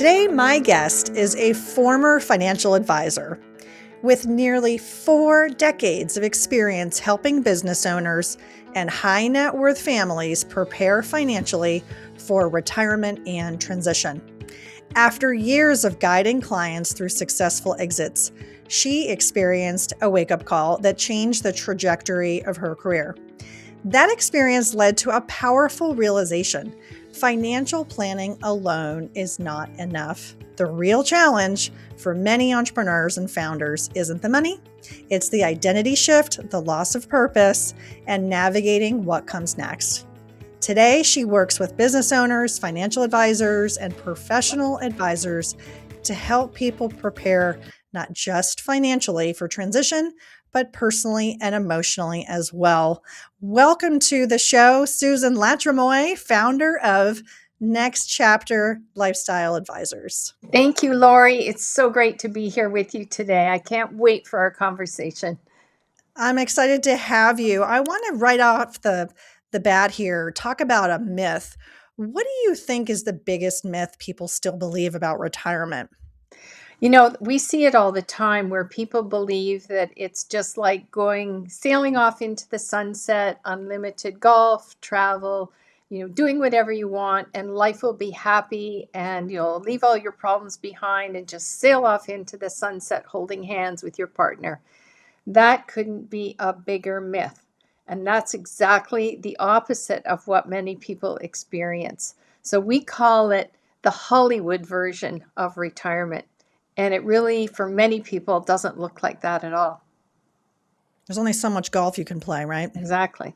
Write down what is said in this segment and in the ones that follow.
Today, my guest is a former financial advisor with nearly 4 decades of experience helping business owners and high net worth families prepare financially for retirement and transition. After years of guiding clients through successful exits, she experienced a wake-up call that changed the trajectory of her career. That experience led to a powerful realization. Financial planning alone is not enough. The real challenge for many entrepreneurs and founders isn't the money. It's the identity shift, the loss of purpose, and navigating what comes next. Today, she works with business owners, financial advisors, and professional advisors to help people prepare not just financially for transition, but personally and emotionally as well. Welcome to the show, Susan Latremoille, founder of Next Chapter Lifestyle Advisors. Thank you, Laurie. It's so great to be here with you today. I can't wait for our conversation. I'm excited to have you. I want to right off the bat here, talk about a myth. What do you think is the biggest myth people still believe about retirement? You know, we see it all the time where people believe that it's just like sailing off into the sunset, unlimited golf, travel, doing whatever you want, and life will be happy and you'll leave all your problems behind and just sail off into the sunset holding hands with your partner. That couldn't be a bigger myth. And that's exactly the opposite of what many people experience. So we call it the Hollywood version of retirement. And it really, for many people, doesn't look like that at all. There's only so much golf you can play, right? Exactly.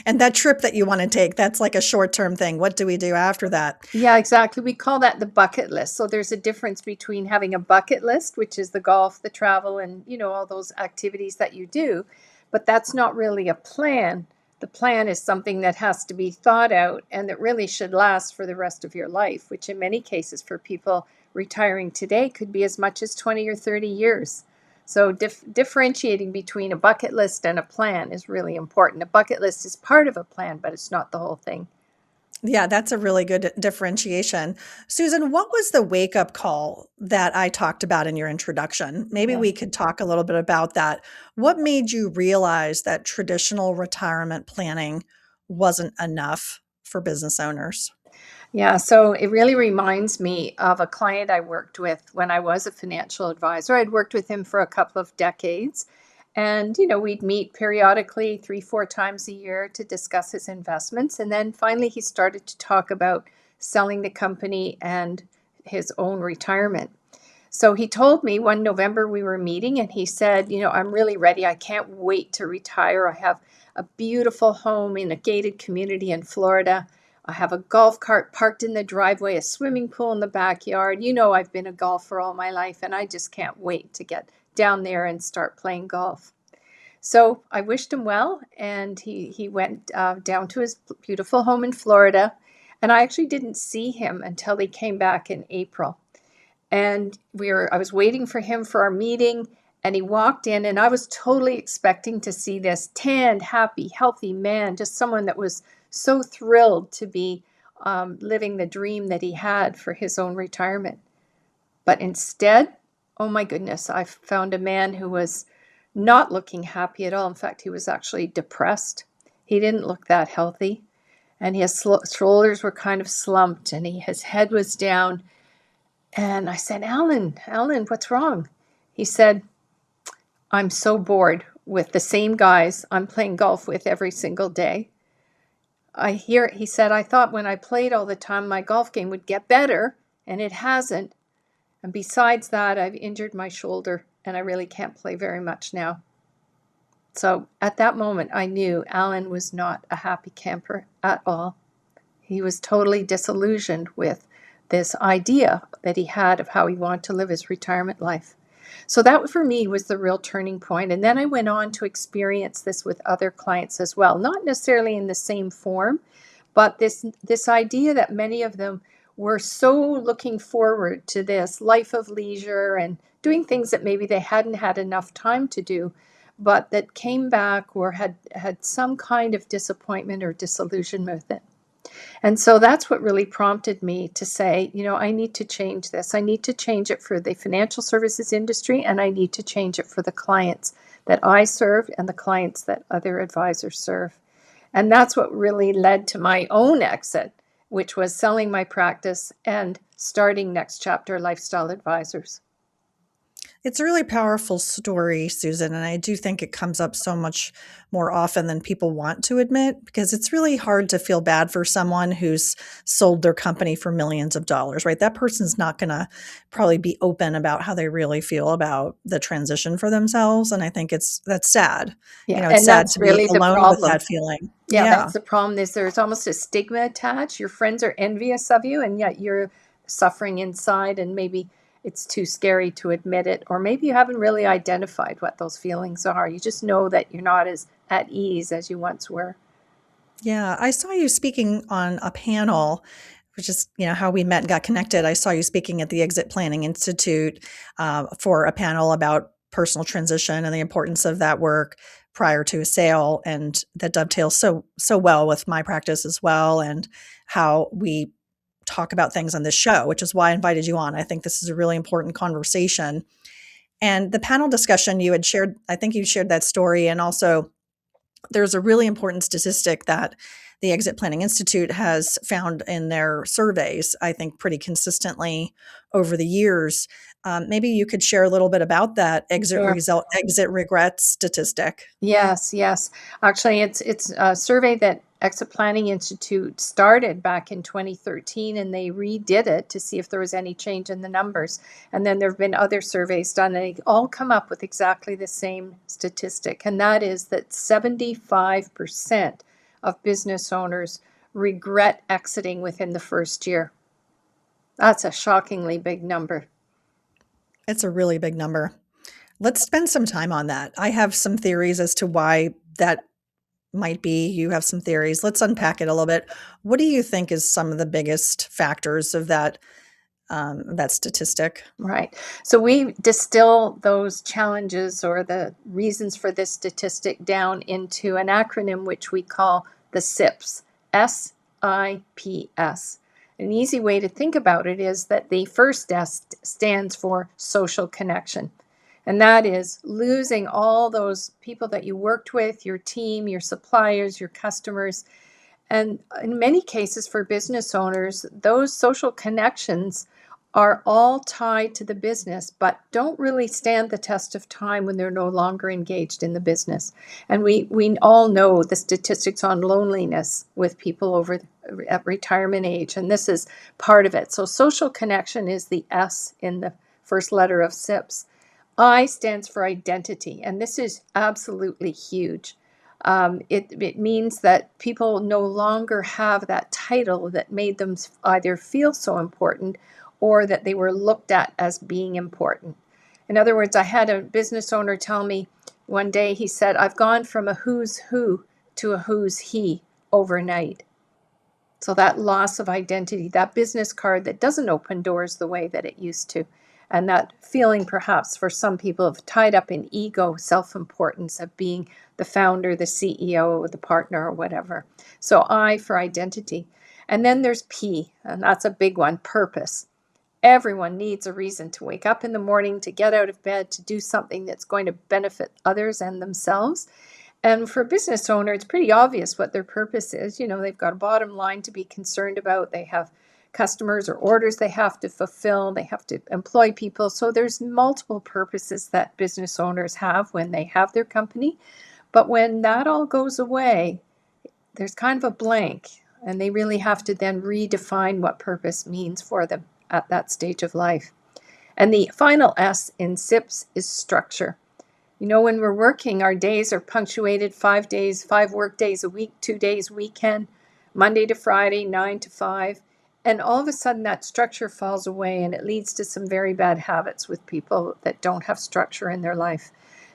And that trip that you want to take, that's like a short-term thing. What do we do after that? Yeah, exactly. We call that the bucket list. So there's a difference between having a bucket list, which is the golf, the travel, and, all those activities that you do. But that's not really a plan. The plan is something that has to be thought out and that really should last for the rest of your life, which in many cases for people retiring today could be as much as 20 or 30 years. So differentiating between a bucket list and a plan is really important. A bucket list is part of a plan, but it's not the whole thing. Yeah, that's a really good differentiation. Susan, what was the wake-up call that I talked about in your introduction? Maybe we could talk a little bit about that. What made you realize that traditional retirement planning wasn't enough for business owners? Yeah, so it really reminds me of a client I worked with when I was a financial advisor. I'd worked with him for a couple of decades. And, we'd meet periodically 3-4 times a year to discuss his investments. And then finally, he started to talk about selling the company and his own retirement. So he told me one November we were meeting and he said, I'm really ready. I can't wait to retire. I have a beautiful home in a gated community in Florida. I have a golf cart parked in the driveway, a swimming pool in the backyard. I've been a golfer all my life and I just can't wait to get down there and start playing golf. So I wished him well, and he went down to his beautiful home in Florida, and I actually didn't see him until he came back in April. And I was waiting for him for our meeting, and he walked in, and I was totally expecting to see this tanned, happy, healthy man, just someone that was so thrilled to be living the dream that he had for his own retirement. But instead, oh my goodness, I found a man who was not looking happy at all. In fact, he was actually depressed. He didn't look that healthy. And his shoulders were kind of slumped and his head was down. And I said, Alan, what's wrong? He said, I'm so bored with the same guys I'm playing golf with every single day. He said, I thought when I played all the time, my golf game would get better, and it hasn't. And besides that, I've injured my shoulder and I really can't play very much now. So at that moment, I knew Alan was not a happy camper at all. He was totally disillusioned with this idea that he had of how he wanted to live his retirement life. So that for me was the real turning point. And then I went on to experience this with other clients as well, not necessarily in the same form, but this idea that many of them were so looking forward to this life of leisure and doing things that maybe they hadn't had enough time to do, but that came back or had some kind of disappointment or disillusionment with it. And so that's what really prompted me to say, I need to change this. I need to change it for the financial services industry, and I need to change it for the clients that I serve and the clients that other advisors serve. And that's what really led to my own exit, which was selling my practice and starting Next Chapter Lifestyle Advisors. It's a really powerful story, Susan, and I do think it comes up so much more often than people want to admit, because it's really hard to feel bad for someone who's sold their company for millions of dollars, right? That person's not going to probably be open about how they really feel about the transition for themselves, and I think that's sad. Yeah, It's and sad that's to be really the alone with problem. that feeling. Yeah, Yeah. that's the problem is there's almost a stigma attached. Your friends are envious of you, and yet you're suffering inside, and maybe it's too scary to admit it, or maybe you haven't really identified what those feelings are. You just know that you're not as at ease as you once were. Yeah, I saw you speaking on a panel, which is, how we met and got connected. I saw you speaking at the Exit Planning Institute for a panel about personal transition and the importance of that work prior to a sale, and that dovetails so well with my practice as well, and how we talk about things on this show, which is why I invited you on. I think this is a really important conversation. And the panel discussion you had shared, I think you shared that story, and also there's a really important statistic that the Exit Planning Institute has found in their surveys, I think pretty consistently over the years. Maybe you could share a little bit about that Sure. exit regret statistic. Yes, yes. Actually, it's a survey that Exit Planning Institute started back in 2013, and they redid it to see if there was any change in the numbers. And then there have been other surveys done, and they all come up with exactly the same statistic, and that is that 75% of business owners regret exiting within the first year. That's a shockingly big number. It's a really big number. Let's spend some time on that. I have some theories as to why that might be. You have some theories. Let's unpack it a little bit. What do you think is some of the biggest factors of that statistic? Right. So we distill those challenges or the reasons for this statistic down into an acronym which we call the SIPS. SIPS. An easy way to think about it is that the first S stands for social connection. And that is losing all those people that you worked with, your team, your suppliers, your customers. And in many cases for business owners, those social connections are all tied to the business, but don't really stand the test of time when they're no longer engaged in the business. And we all know the statistics on loneliness with people over at retirement age, and this is part of it. So social connection is the S in the first letter of SIPS. I stands for identity, and this is absolutely huge. It means that people no longer have that title that made them either feel so important or that they were looked at as being important. In other words, I had a business owner tell me one day, he said, I've gone from a who's who to a who's he overnight. So that loss of identity, that business card that doesn't open doors the way that it used to, and that feeling perhaps for some people of tied up in ego, self-importance of being the founder, the CEO, the partner, or whatever. So I for identity. And then there's P, and that's a big one, purpose. Everyone needs a reason to wake up in the morning, to get out of bed, to do something that's going to benefit others and themselves. And for a business owner, it's pretty obvious what their purpose is. They've got a bottom line to be concerned about. They have customers or orders they have to fulfill. They have to employ people. So there's multiple purposes that business owners have when they have their company. But when that all goes away, there's kind of a blank, and they really have to then redefine what purpose means for them at that stage of life. And the final S in SIPS is structure. When we're working, our days are punctuated 5 days, 5 work days a week, 2 days weekend, Monday to Friday, 9 to 5. And all of a sudden that structure falls away, and it leads to some very bad habits with people that don't have structure in their life.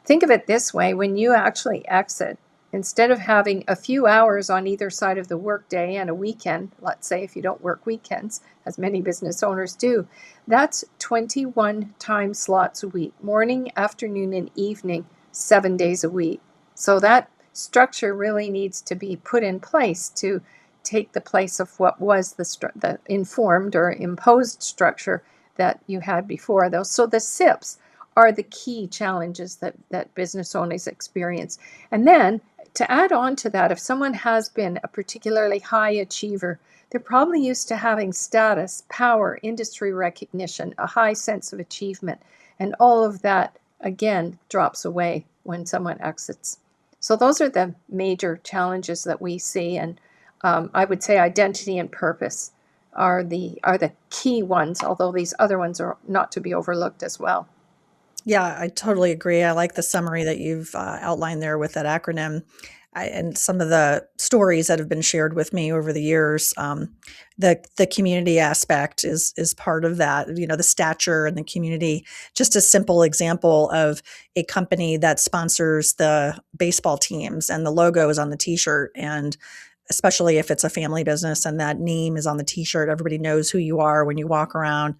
Think of it this way: when you actually exit, instead of having a few hours on either side of the workday and a weekend, let's say if you don't work weekends, as many business owners do, that's 21 time slots a week, morning, afternoon, and evening, 7 days a week. So that structure really needs to be put in place to take the place of what was the informed or imposed structure that you had before those. So the SIPs are the key challenges that business owners experience. And then to add on to that, if someone has been a particularly high achiever, they're probably used to having status, power, industry recognition, a high sense of achievement. And all of that, again, drops away when someone exits. So those are the major challenges that we see. And I would say identity and purpose are the key ones, although these other ones are not to be overlooked as well. Yeah, I totally agree. I like the summary that you've outlined there with that acronym. And some of the stories that have been shared with me over the years. The community aspect is part of that. You know, the stature and the community. Just a simple example of a company that sponsors the baseball teams, and the logo is on the T-shirt, and especially if it's a family business and that name is on the T-shirt, everybody knows who you are when you walk around.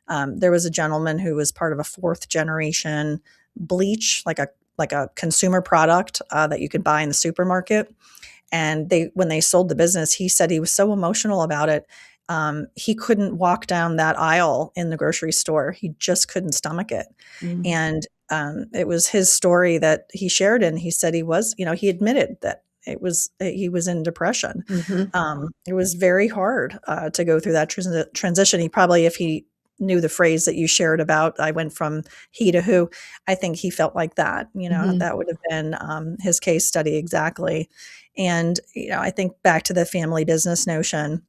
There was a gentleman who was part of a fourth generation bleach, like a consumer product that you could buy in the supermarket. And when they sold the business, he said he was so emotional about it. He couldn't walk down that aisle in the grocery store. He just couldn't stomach it. Mm-hmm. And it was his story that he shared, and he said he admitted that he was in depression. Mm-hmm. It was very hard to go through that transition. If he knew the phrase that you shared about, I went from he to who, I think he felt like that. Mm-hmm. That would have been his case study exactly. And I think back to the family business notion.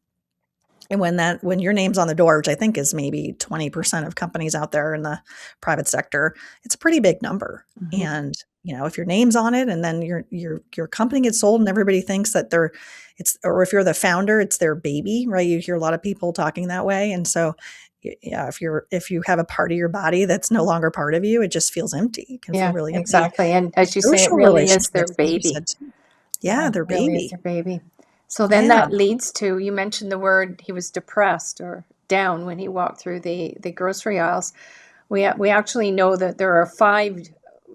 And when your name's on the door, which I think is maybe 20% of companies out there in the private sector, it's a pretty big number. Mm-hmm. And if your name's on it, and then your company gets sold, and everybody thinks that or if you're the founder, it's their baby, right? You hear a lot of people talking that way, and so yeah, if you have a part of your body that's no longer part of you, it just feels empty. It can feel really empty. Exactly. And as you say, it Social really is their relationships, like you baby. said too. Yeah, their It really is baby. their baby. So then Yeah. that leads to, you mentioned the word, he was depressed or down when he walked through the grocery aisles. We actually know that there are 5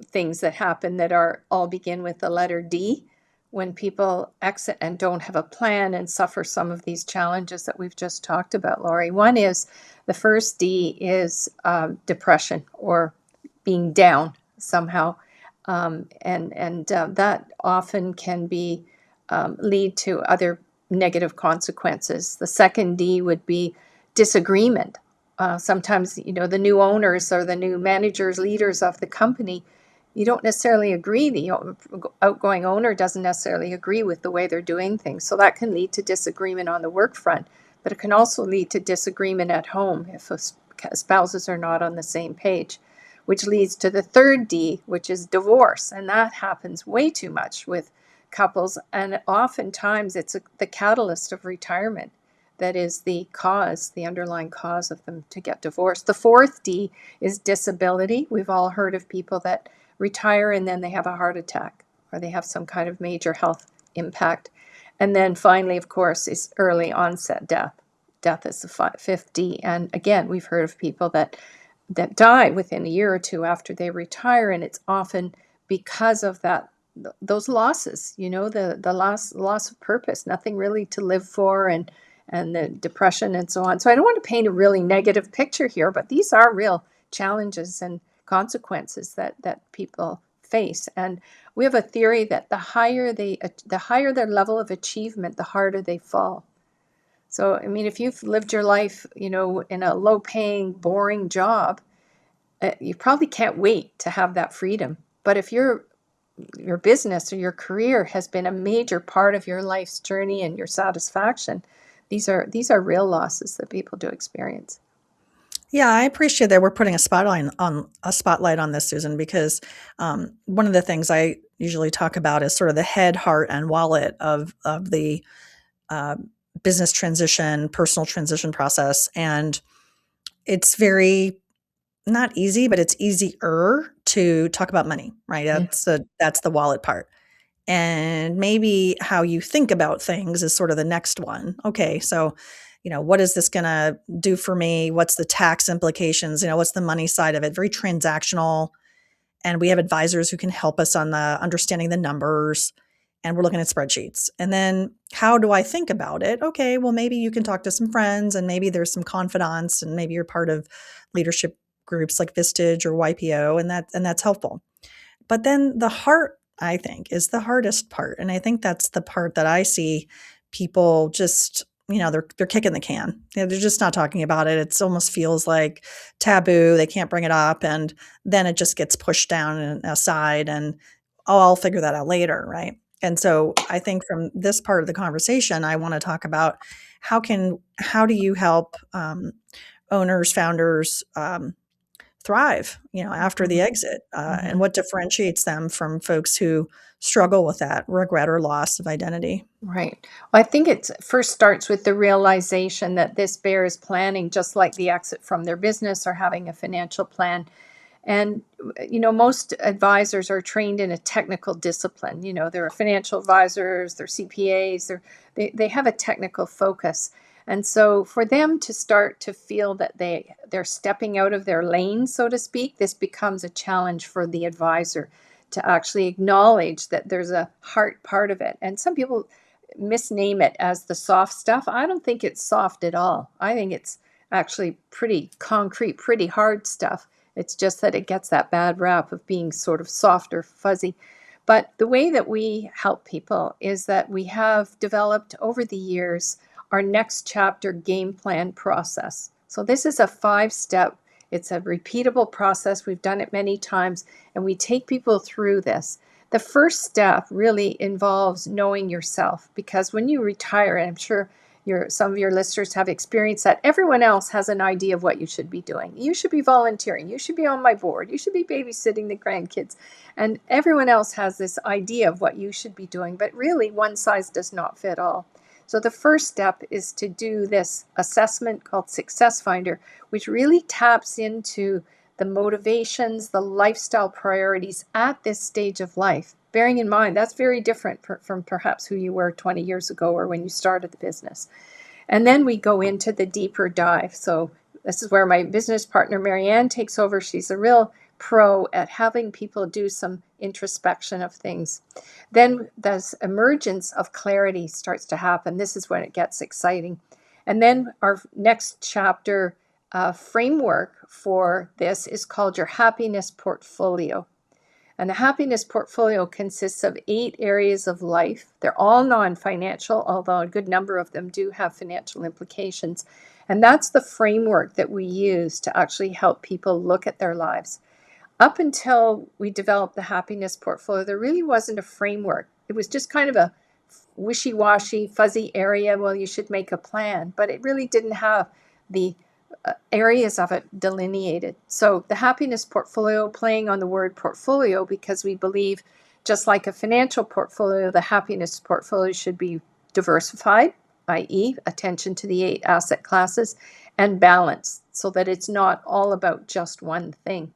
things that happen that all begin with the letter D when people exit and don't have a plan and suffer some of these challenges that we've just talked about, Laurie. One is, the first D is depression, or being down somehow. That often can be lead to other negative consequences. The second D would be disagreement. Sometimes, the new owners or the new managers, leaders of the company, you don't necessarily agree. The outgoing owner doesn't necessarily agree with the way they're doing things. So that can lead to disagreement on the work front, but it can also lead to disagreement at home if spouses are not on the same page, which leads to the third D, which is divorce. And that happens way too much with couples. And oftentimes it's the catalyst of retirement that is the underlying cause of them to get divorced. The fourth D is disability. We've all heard of people that retire and then they have a heart attack, or they have some kind of major health impact. And then finally, of course, is early onset death. Death is the fifth D. And again, we've heard of people that die within a year or two after they retire, and it's often because of those losses, the loss of purpose, nothing really to live for, and the depression and so on. So I don't want to paint a really negative picture here, but these are real challenges and consequences that people face. And we have a theory that the higher their level of achievement, the harder they fall. So, I mean, if you've lived your life, in a low-paying, boring job, you probably can't wait to have that freedom. But if your business or your career has been a major part of your life's journey and your satisfaction, these are real losses that people do experience. Yeah, I appreciate that we're putting a spotlight on this, Susan, because one of the things I usually talk about is sort of the head, heart, and wallet of the business transition, personal transition process. And it's very not easy, but it's easier to talk about money, right? That's the wallet part. And maybe how you think about things is sort of the next one. Okay, so what is this going to do for me? What's the tax implications? What's the money side of it? Very transactional. And we have advisors who can help us on the understanding the numbers. and we're looking at spreadsheets. And then how do I think about it? Okay, well, maybe you can talk to some friends and maybe there's some confidants and maybe you're part of leadership groups like Vistage or YPO, and that's helpful. But then the heart, I think, is the hardest part. And I think that's the part that I see people just, they're kicking the can. They're just not talking about it. It almost feels like taboo. They can't bring it up. And then it just gets pushed down and aside and, oh, I'll figure that out later. Right. And so I think from this part of the conversation, I want to talk about how do you help owners, founders, thrive, after the exit, and Mhm. what differentiates them from folks who struggle with that regret or loss of identity. Right. Well, I think it first starts with the realization that this bears planning, just like the exit from their business or having a financial plan. And, most advisors are trained in a technical discipline. They're financial advisors, they're CPAs, they have a technical focus. And so for them to start to feel that they're stepping out of their lane, so to speak, this becomes a challenge for the advisor to actually acknowledge that there's a heart part of it. And some people misname it as the soft stuff. I don't think it's soft at all. I think it's actually pretty concrete, pretty hard stuff. It's just that it gets that bad rap of being sort of soft or fuzzy. But the way that we help people is that we have developed over the years our next chapter game plan process. So this is a 5-step, it's a repeatable process. We've done it many times, and we take people through this. The first step really involves knowing yourself, because when you retire, and I'm sure some of your listeners have experienced that, everyone else has an idea of what you should be doing. You should be volunteering. You should be on my board. You should be babysitting the grandkids. And everyone else has this idea of what you should be doing. But really, one size does not fit all. So the first step is to do this assessment called Success Finder, which really taps into the motivations, the lifestyle priorities at this stage of life. Bearing in mind, that's very different from perhaps who you were 20 years ago or when you started the business. And then we go into the deeper dive. So this is where my business partner, Marianne, takes over. She's a real pro at having people do some introspection of things. Then this emergence of clarity starts to happen. This is when it gets exciting. And then our next chapter framework for this is called your happiness portfolio. And the happiness portfolio consists of 8 areas of life. They're all non-financial, although a good number of them do have financial implications. And that's the framework that we use to actually help people look at their lives. Up until we developed the happiness portfolio, there really wasn't a framework. It was just kind of a wishy-washy, fuzzy area. Well, you should make a plan, but it really didn't have the areas of it delineated. So the happiness portfolio, playing on the word portfolio, because we believe just like a financial portfolio, the happiness portfolio should be diversified, i.e. attention to the 8 asset classes, and balanced so that it's not all about just one thing.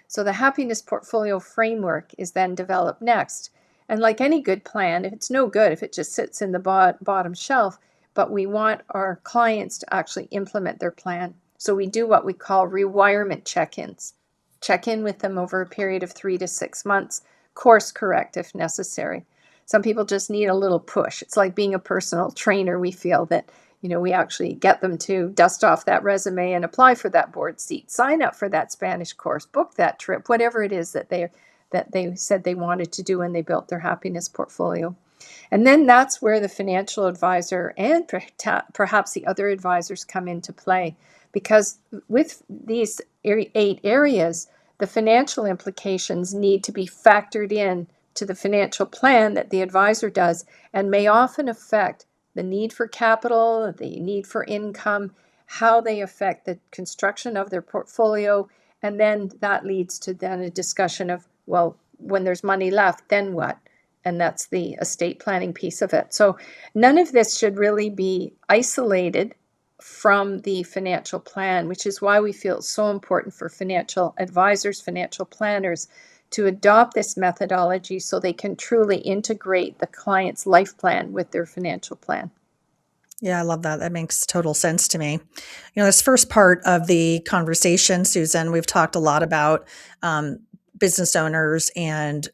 So the happiness portfolio framework is then developed next. And like any good plan, if it's no good if it just sits in the bottom shelf, but we want our clients to actually implement their plan. So we do what we call rewirement check-ins. Check in with them over a period of 3 to 6 months, course correct if necessary. Some people just need a little push. It's like being a personal trainer. We feel that, we actually get them to dust off that resume and apply for that board seat, sign up for that Spanish course, book that trip, whatever it is that they said they wanted to do when they built their happiness portfolio. And then that's where the financial advisor and perhaps the other advisors come into play. Because with these 8 areas, the financial implications need to be factored in to the financial plan that the advisor does, and may often affect the need for capital, the need for income, how they affect the construction of their portfolio. And then that leads to then a discussion of, well, when there's money left, then what? And that's the estate planning piece of it. So none of this should really be isolated from the financial plan, which is why we feel it's so important for financial advisors, financial planners, to adopt this methodology so they can truly integrate the client's life plan with their financial plan. Yeah, I love that. That makes total sense to me. This first part of the conversation, Susan, we've talked a lot about business owners and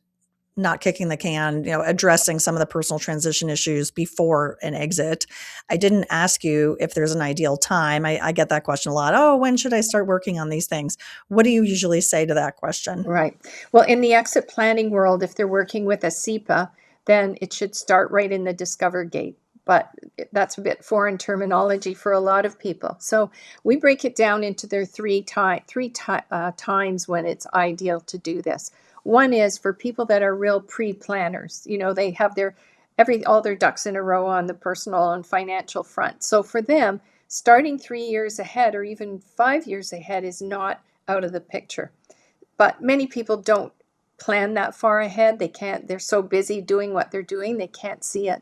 not kicking the can, addressing some of the personal transition issues before an exit. I didn't ask you if there's an ideal time. I get that question a lot. Oh, when should I start working on these things? What do you usually say to that question? Right. Well, in the exit planning world, if they're working with a SEPA, then it should start right in the discover gate. But that's a bit foreign terminology for a lot of people. So we break it down into their three times when it's ideal to do this. One is for people that are real pre-planners. They have all their ducks in a row on the personal and financial front. So for them, starting 3 years ahead or even 5 years ahead is not out of the picture. But many people don't plan that far ahead. They're so busy doing what they're doing, they can't see it.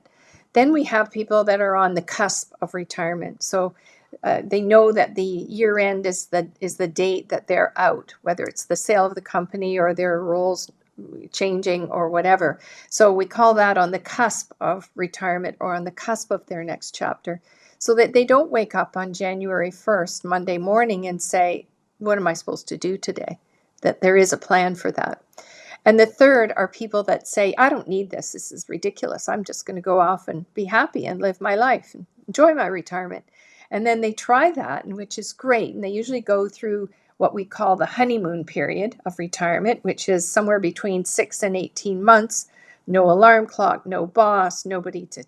Then we have people that are on the cusp of retirement. So they know that the year end is the date that they're out, whether it's the sale of the company or their roles changing or whatever. So we call that on the cusp of retirement or on the cusp of their next chapter, so that they don't wake up on January 1st, Monday morning, and say, what am I supposed to do today? That there is a plan for that. And the third are people that say, I don't need this. This is ridiculous. I'm just going to go off and be happy and live my life and enjoy my retirement. And then they try that, which is great. And they usually go through what we call the honeymoon period of retirement, which is somewhere between 6 and 18 months. No alarm clock, no boss, nobody to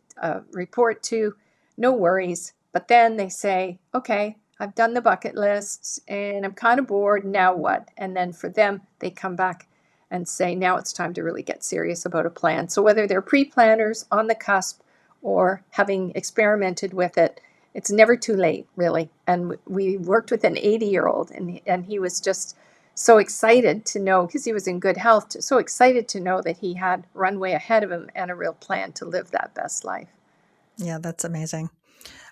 report to, no worries. But then they say, okay, I've done the bucket lists and I'm kind of bored. Now what? And then for them, they come back and say, now it's time to really get serious about a plan. So whether they're pre-planners on the cusp or having experimented with it, it's never too late, really. And we worked with an 80-year-old, and he was just so excited to know, because he was in good health, so excited to know that he had runway ahead of him and a real plan to live that best life. Yeah, that's amazing.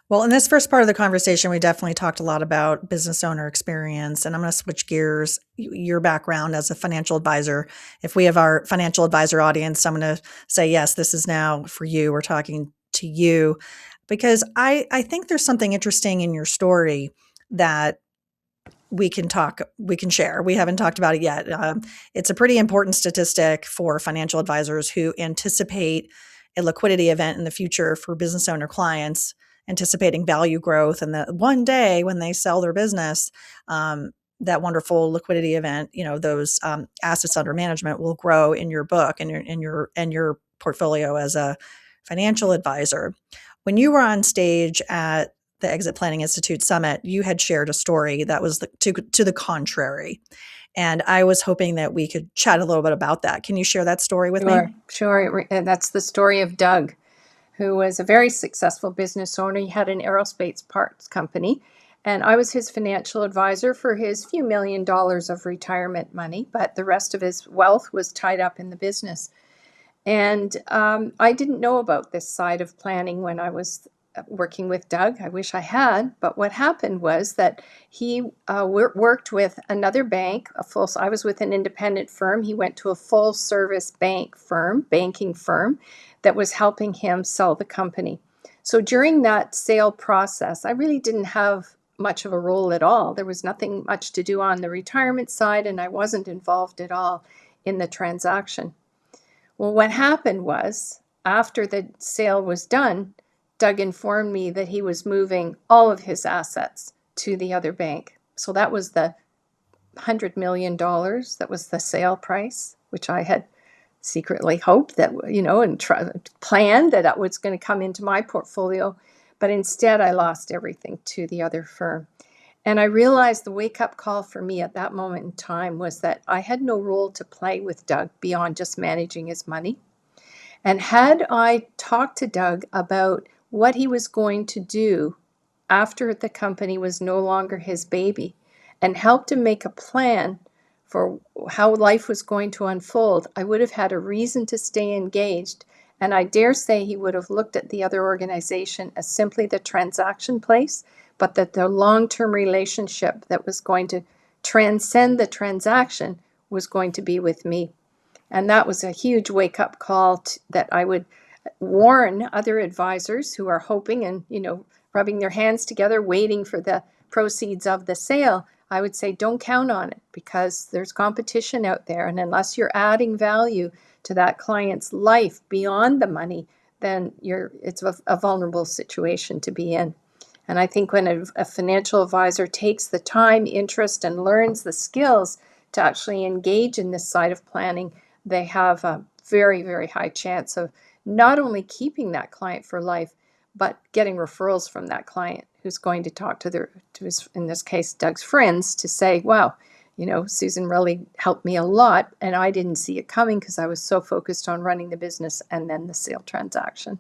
Well, in this first part of the conversation, we definitely talked a lot about business owner experience, and I'm going to switch gears. Your background as a financial advisor. If we have our financial advisor audience, I'm going to say, yes, this is now for you. We're talking to you because I think there's something interesting in your story that we can share. We haven't talked about it yet. It's a pretty important statistic for financial advisors who anticipate a liquidity event in the future for business owner clients, anticipating value growth, and that one day when they sell their business, that wonderful liquidity event, those assets under management will grow in your book and your portfolio as a financial advisor. When you were on stage at the Exit Planning Institute Summit, you had shared a story that was to the contrary. And I was hoping that we could chat a little bit about that. Can you share that story with me? Sure. That's the story of Doug, who was a very successful business owner. He had an aerospace parts company, and I was his financial advisor for his few $1 million of retirement money, but the rest of his wealth was tied up in the business. And I didn't know about this side of planning when I was working with Doug. I wish I had, but what happened was that he worked with another bank, I was with an independent firm. He went to a full service banking firm that was helping him sell the company. So during that sale process, I really didn't have much of a role at all. There was nothing much to do on the retirement side, and I wasn't involved at all in the transaction. Well, what happened was, after the sale was done, Doug informed me that he was moving all of his assets to the other bank. So that was the $100 million. That was the sale price, which I had secretly hoped that, and planned that was going to come into my portfolio. But instead, I lost everything to the other firm. And I realized the wake-up call for me at that moment in time was that I had no role to play with Doug beyond just managing his money. And had I talked to Doug about what he was going to do after the company was no longer his baby and helped him make a plan for how life was going to unfold, I would have had a reason to stay engaged. And I dare say he would have looked at the other organization as simply the transaction place, but that the long-term relationship that was going to transcend the transaction was going to be with me. And that was a huge wake-up call that I would warn other advisors who are hoping and, rubbing their hands together, waiting for the proceeds of the sale. I would say, don't count on it, because there's competition out there. And unless you're adding value to that client's life beyond the money, then it's a vulnerable situation to be in. And I think when a financial advisor takes the time, interest, and learns the skills to actually engage in this side of planning, they have a very, very high chance of not only keeping that client for life, but getting referrals from that client who's going to talk to his, in this case, Doug's friends, to say, wow, Susan really helped me a lot, and I didn't see it coming because I was so focused on running the business and then the sale transaction.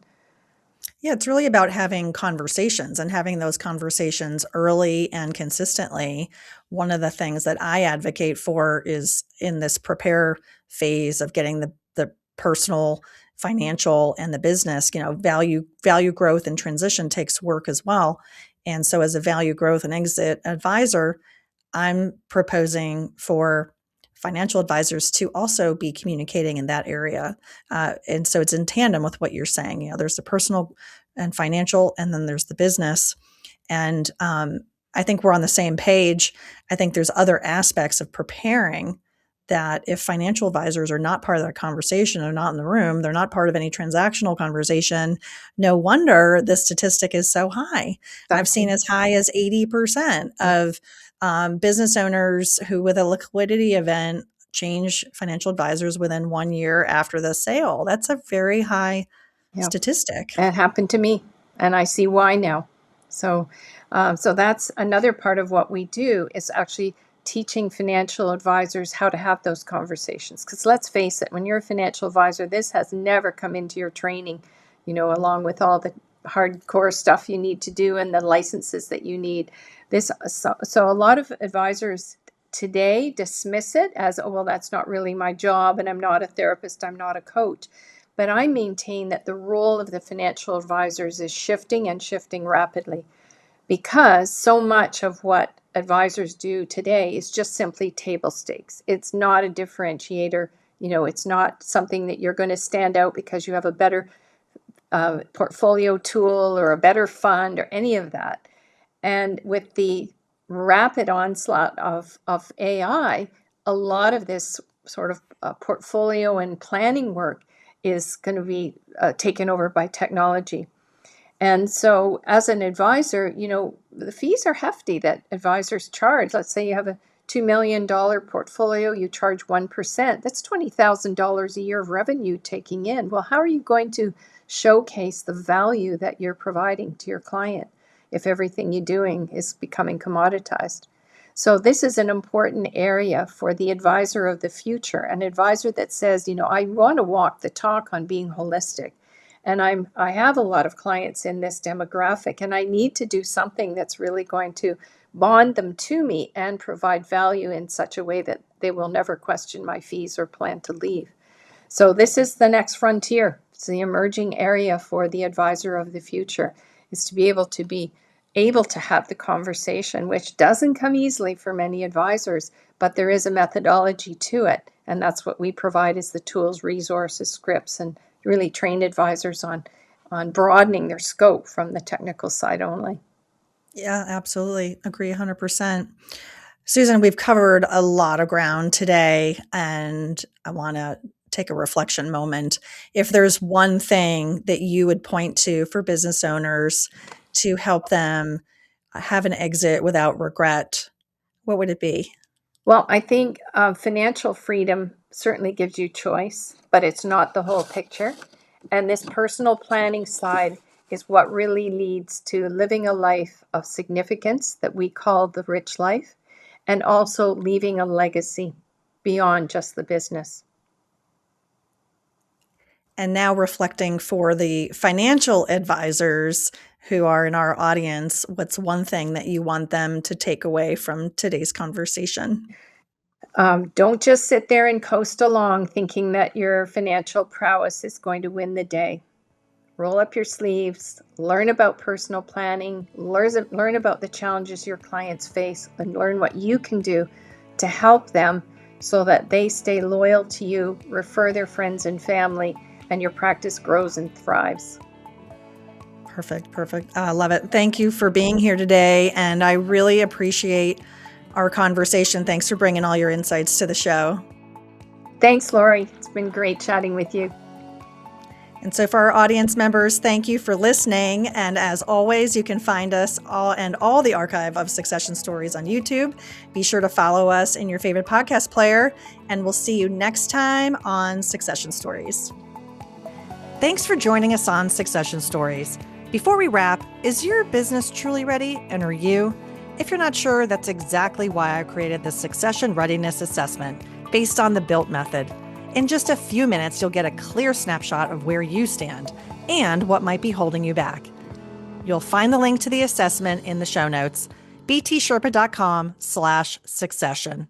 Yeah, it's really about having conversations and having those conversations early and consistently. One of the things that I advocate for is in this prepare phase of getting the personal, financial, and the business, value growth and transition takes work as well. And so as a value growth and exit advisor, I'm proposing for financial advisors to also be communicating in that area. And so it's in tandem with what you're saying. There's the personal and financial, and then there's the business. And I think we're on the same page. I think there's other aspects of preparing that if financial advisors are not part of that conversation, they're not in the room, they're not part of any transactional conversation, no wonder the statistic is so high. I've seen as high as 80% of business owners who, with a liquidity event, change financial advisors within 1 year after the sale. That's a very high statistic. That happened to me, and I see why now. So that's another part of what we do, is actually teaching financial advisors how to have those conversations. Because let's face it, when you're a financial advisor, this has never come into your training, along with all the hardcore stuff you need to do and the licenses that you need. So a lot of advisors today dismiss it as, oh, well, that's not really my job, and I'm not a therapist, I'm not a coach. But I maintain that the role of the financial advisors is shifting and shifting rapidly, because so much of what advisors do today is just simply table stakes. It's not a differentiator. It's not something that you're going to stand out because you have a better portfolio tool or a better fund or any of that. And with the rapid onslaught of AI, a lot of this sort of portfolio and planning work is going to be taken over by technology. And so as an advisor, the fees are hefty that advisors charge. Let's say you have a $2 million portfolio, you charge 1%. That's $20,000 a year of revenue taking in. Well, how are you going to showcase the value that you're providing to your client if everything you're doing is becoming commoditized? So this is an important area for the advisor of the future, an advisor that says, I want to walk the talk on being holistic. And I have a lot of clients in this demographic, and I need to do something that's really going to bond them to me and provide value in such a way that they will never question my fees or plan to leave. So this is the next frontier. It's the emerging area for the advisor of the future, is to be able to have the conversation, which doesn't come easily for many advisors, but there is a methodology to it. And that's what we provide, is the tools, resources, scripts, and really train advisors on broadening their scope from the technical side only. Yeah, absolutely. Agree 100%. Susan, we've covered a lot of ground today, and I want to take a reflection moment. If there's one thing that you would point to for business owners to help them have an exit without regret, what would it be? Well, I think financial freedom certainly gives you choice, but it's not the whole picture. And this personal planning side is what really leads to living a life of significance that we call the rich life, and also leaving a legacy beyond just the business. And now reflecting for the financial advisors who are in our audience, what's one thing that you want them to take away from today's conversation? Don't just sit there and coast along thinking that your financial prowess is going to win the day. Roll up your sleeves, learn about personal planning, learn about the challenges your clients face, and learn what you can do to help them so that they stay loyal to you, refer their friends and family, and your practice grows and thrives. Perfect. I love it. Thank you for being here today, and I really appreciate our conversation. Thanks for bringing all your insights to the show. Thanks, Laurie. It's been great chatting with you. And so for our audience members, thank you for listening. And as always, you can find us all the archive of Succession Stories on YouTube. Be sure to follow us in your favorite podcast player, and we'll see you next time on Succession Stories. Thanks for joining us on Succession Stories. Before we wrap, is your business truly ready, and are you? If you're not sure, that's exactly why I created the Succession Readiness Assessment based on the BUILT method. In just a few minutes, you'll get a clear snapshot of where you stand and what might be holding you back. You'll find the link to the assessment in the show notes, btsherpa.com/succession.